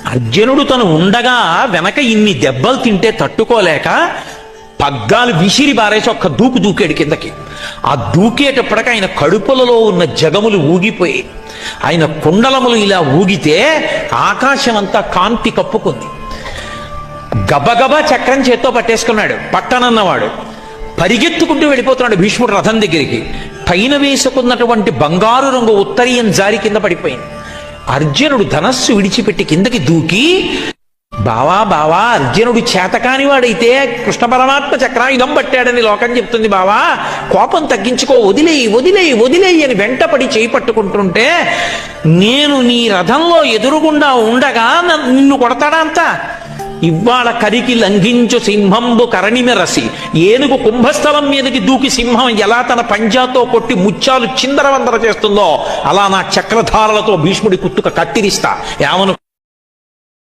అర్జునుడు తను ఉండగా వెనక ఇన్ని దెబ్బలు తింటే తట్టుకోలేక పగ్గాలు విసిరి బారేసి ఒక్క దూకు దూకాడు కిందకి. ఆ దూకేటప్పటికి ఆయన కడుపులలో ఉన్న జగములు ఊగిపోయి ఆయన కుండలములు ఇలా ఊగితే ఆకాశం అంతా కాంతి కప్పుకుంది. గబగబా చక్రం చేత్తో పట్టేసుకున్నాడు. పట్టనన్నవాడు పరిగెత్తుకుంటూ వెళ్ళిపోతున్నాడు భీష్ముడు రథం దగ్గరికి. పైన వేసుకున్నటువంటి బంగారు రంగు ఉత్తరీయం జారి కింద పడిపోయింది. అర్జునుడు ధనస్సు విడిచిపెట్టి కిందకి దూకి, బావా బావా, అర్జునుడు చేతకాని వాడైతే కృష్ణ పరమాత్మ చక్రాయుధం పట్టాడని లోకం చెప్తుంది, బావా కోపం తగ్గించుకో, వదిలేయి వదిలేయి వదిలేయి అని వెంటపడి చేయి పట్టుకుంటుంటే, నేను నీ రథంలో ఎదురుగుండా ఉండగా నిన్ను కొడతాడా అంతా? ఇవాళ కరికి లంఘించు సింహంబు కరణిమెరసి, ఏనుగు కుంభస్థలం మీదకి దూకి సింహం ఎలా తన పంజాతో కొట్టి ముత్యాలు చిందరవందర చేస్తుందో అలా నా చక్రధారలతో భీష్ముడి కుత్తుక కత్తిరిస్తా. ఏమను